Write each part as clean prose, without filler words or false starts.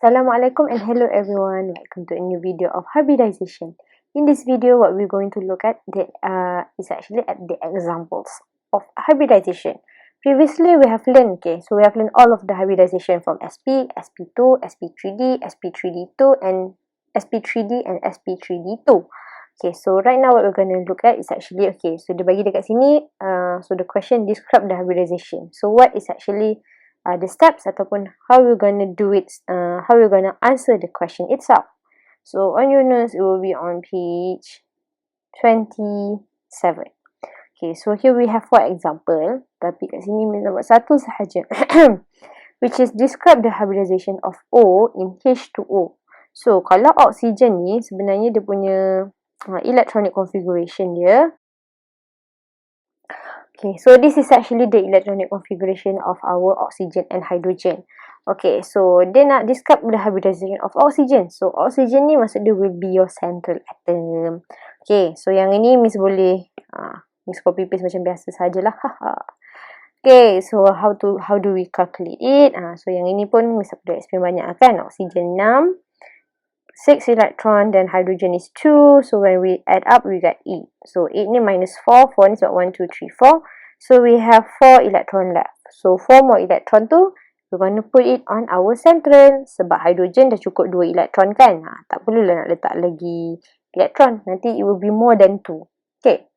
Assalamualaikum and hello everyone. Welcome to a new video of hybridization. In this video, what we're going to look at is actually at the examples of hybridization. Previously, we have learned, we have learned all of the hybridization from SP, SP2, SP3D, SP3D2, and SP3D and SP3D2. Okay, so right now what we're going to look at is actually, so dia bagi dekat sini, so the question describe the hybridization. So what is actually the steps ataupun how we're gonna do it, how we're gonna answer the question itself. So on your notes, it will be on page 27. Okay, so here we have for example, tapi kat sini kita buat satu sahaja, which is describe the hybridization of O in H2O. So kalau oksigen ni sebenarnya dia punya electronic configuration dia. Okay, so this is actually the electronic configuration of our oxygen and hydrogen. Okay, so dia nak describe the hybridization of oxygen. So oxygen ni maksud dia will be your central atom. Okay, so yang ini Miss boleh Miss copy paste macam biasa sajalah. Okay, so how do we calculate it? So yang ini pun Miss perlu explain banyak kan. Oxygen 6, 6 electron, then hydrogen is 2. So when we add up, we get 8. So 8 ni minus 4. 4 ni sebab 1, 2, 3, 4. So we have 4 electron left. So 4 more electron tu, we're going to put it on our central. Sebab hydrogen dah cukup 2 electron kan. Tak perlulah nak letak lagi electron. Nanti it will be more than 2. Okay.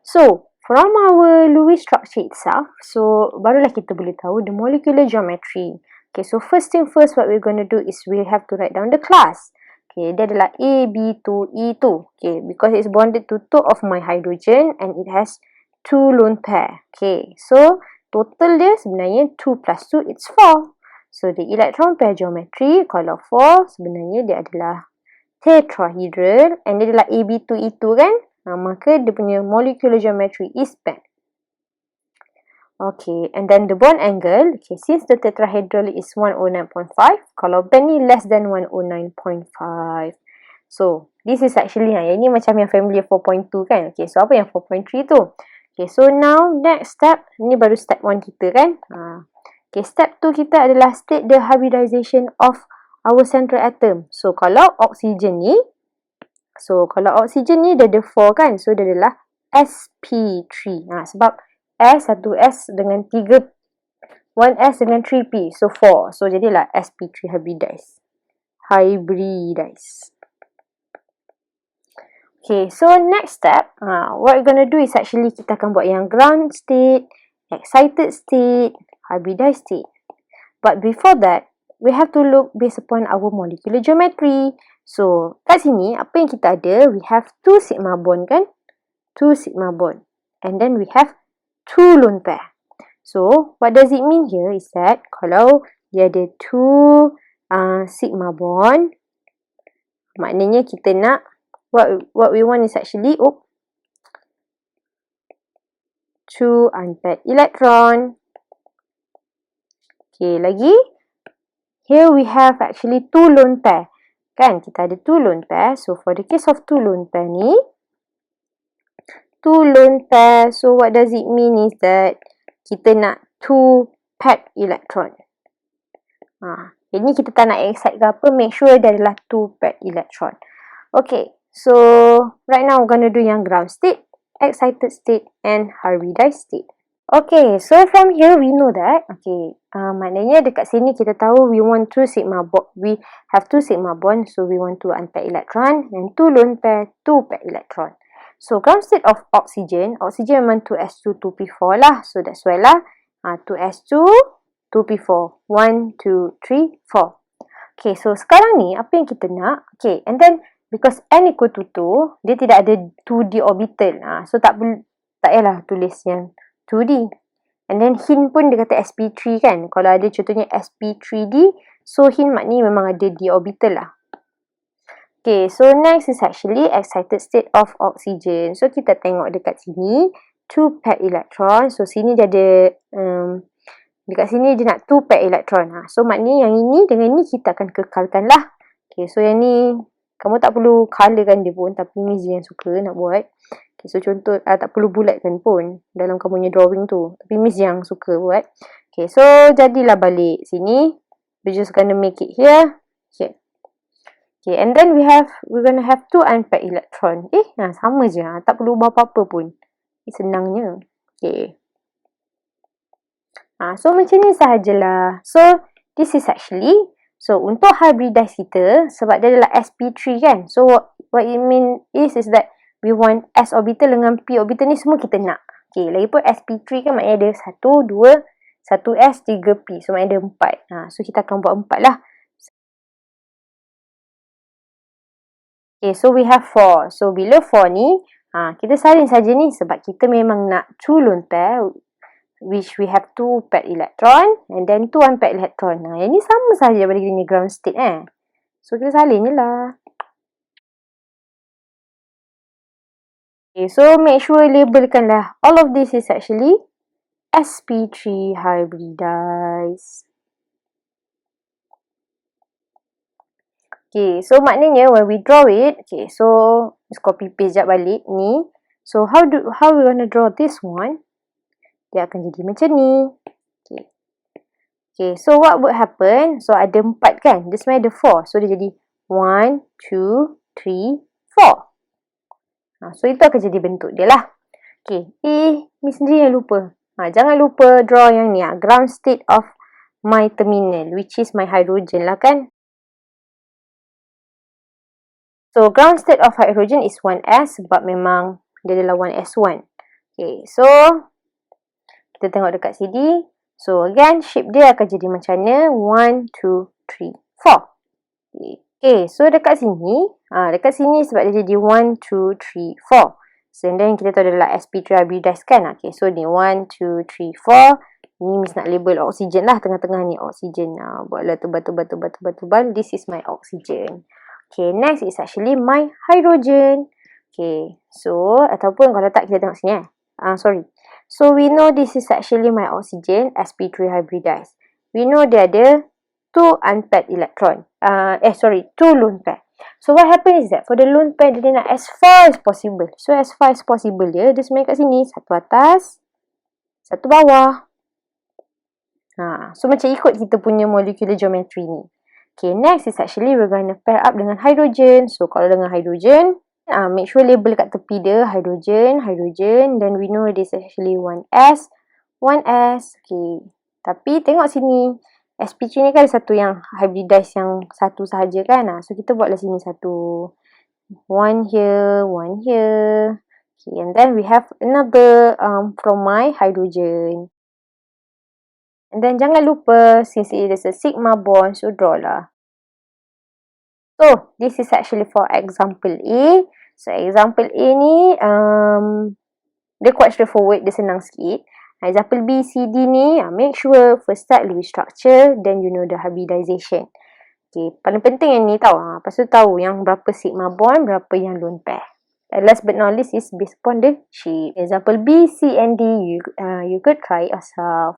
So from our Lewis structure itself, so barulah kita boleh tahu the molecular geometry. Okay, so first thing first, what we're going to do is we have to write down the class. Okay, dia adalah AB2E2. Okay, because it's bonded to 2 of my hydrogen and it has 2 lone pair. Okay, so total dia sebenarnya 2 plus 2, it's 4. So the electron pair geometry, kalau 4, sebenarnya dia adalah tetrahedral and dia adalah AB2E2 kan? Maka dia punya molecular geometry is band. Okay, and then the bond angle, okay, since the tetrahedral is 109.5, kalau band ni less than 109.5. So, this is actually, yang ni macam yang family 4.2 kan? Okay, so apa yang 4.3 tu? Okay, so now, next step, ni baru step 1 kita kan? Okay, step 2 kita adalah state the hybridization of our central atom. So, kalau oksigen ni, dia ada 4 kan? So, dia adalah sp3. Sebab satu S dengan 3, 1S dengan 3P, so 4. So jadilah sp3 hybridized. Okay, so next step, what we're gonna do is actually kita akan buat yang ground state, excited state, hybridized state. But before that, we have to look based upon our molecular geometry. So kat sini apa yang kita ada? We have 2 sigma bond kan? 2 sigma bond. And then we have 2 lone pair. So, what does it mean here is that kalau dia ada 2 sigma bond, maknanya kita nak, what we want is actually 2 unpaired electron. Okay, lagi. Here we have actually 2 lone pair. Kan, kita ada 2 lone pair. So, for the case of 2 lone pair ni, 2 lone pair, so what does it mean is that kita nak 2 paired electron. Ini kita tak nak excite ke apa, make sure dia adalah 2 paired electron. Okay, so right now we're going to do yang ground state, excited state and hybridized state. Okay, so from here we know that, maknanya dekat sini kita tahu we want 2 sigma bond, we have 2 sigma bond, so we want 2 unpaired electron and 2 lone pair, 2 paired electron. So, ground state of oxygen memang 2s2, 2p4 lah. So, that's why lah 2s2, 2p4. 1, 2, 3, 4. Okay, so sekarang ni apa yang kita nak? Okay, and then because n equal to 2, dia tidak ada 2D orbital. So, tak payahlah tulis yang 2D. And then hint pun dia kata sp3 kan? Kalau ada contohnya sp3d, so hint maknanya memang ada d orbital lah. Okay, so next is actually excited state of oxygen. So, kita tengok dekat sini, 2 paired electron. So, sini dia ada, dekat sini dia nak 2 paired electron. So, maknanya yang ini dengan ini kita akan kekalkan lah. Okay, so yang ni, kamu tak perlu colourkan dia pun, tapi Miss yang suka nak buat. Okay, so contoh, tak perlu bulatkan pun dalam kamu punya drawing tu. Tapi Miss yang suka buat. Okay, so jadilah balik sini. we're just gonna make it here. Okay, and then we're gonna have 2 unpaired electron. Sama je. Tak perlu ubah apa-apa pun. Senangnya. Okay. So macam ni sahajalah. So this is actually, so untuk hybridise kita, sebab dia adalah sp3 kan. So what it mean is that we want s orbital dengan p orbital ni semua kita nak. Okay, lagipun sp3 kan maknanya ada 1, 2, 1s, 3p. So maknanya ada 4. So kita akan buat 4 lah. Okay, so we have 4. So bila 4 ni, kita salin saja ni sebab kita memang nak 2 lone pair, which we have 2 paired electron and then 2 unpaired electron. Yang ni sama saja daripada kita punya ground state So kita salin je lah. Okay, so make sure labelkanlah all of this is actually sp3 hybridized. Okay, so maknanya when we draw it, okay, so let's copy paste jap balik ni. So how we gonna draw this one? Dia akan jadi macam ni. Okay, so what would happen? So ada 4 kan? Dia sebenarnya ada 4. So dia jadi 1, 2, 3, 4. So itu akan jadi bentuk dia lah. Okay, ni sendiri yang lupa. Jangan lupa draw yang ni. Ground state of my terminal, which is my hydrogen lah kan. So ground state of hydrogen is 1s sebab memang dia adalah 1s1. Okay, so kita tengok dekat sini. So again, shape dia akan jadi macam mana? 1, 2, 3, 4. Okay, so dekat sini. Dekat sini sebab dia jadi 1, 2, 3, 4. So then kita tahu adalah sp3 hybridized kan? Okay, so ni 1, 2, 3, 4. Ni Miss nak label oksigen lah. Tengah-tengah ni oksigen. Buatlah tebal-tebal. This is my oxygen. Okay, next is actually my hydrogen. Okay, so ataupun kalau tak kita tengok sini sorry. So we know this is actually my oxygen, sp3 hybridized. We know dia ada 2 unpaired electron. 2 lone pair. So what happens is that for the lone pair dia nak as far as possible. So as far as possible dia sebenarnya kat sini, satu atas, satu bawah. So macam ikut kita punya molecular geometry ni. Okay, next is actually we're going to pair up dengan hydrogen. So kalau dengan hydrogen, make sure label kat tepi dia hydrogen. Then we know this is actually 1s. Okay. Tapi tengok sini. sp3 ni kan ada satu yang hybridized yang satu sahaja kan. So kita buatlah sini satu. One here. Okay, and then we have another from my hydrogen. And then jangan lupa, since it is a sigma bond, so draw lah. So, this is actually for example A. So, example A ni, dia quite straightforward, dia senang sikit. Example B, C, D ni, make sure first start with structure, then you know the hybridization. Okay, paling penting yang ni tahu. Lepas tu tahu yang berapa sigma bond, berapa yang lone pair. And last but not least is based upon the shape. Example B, C, and D, you could try yourself.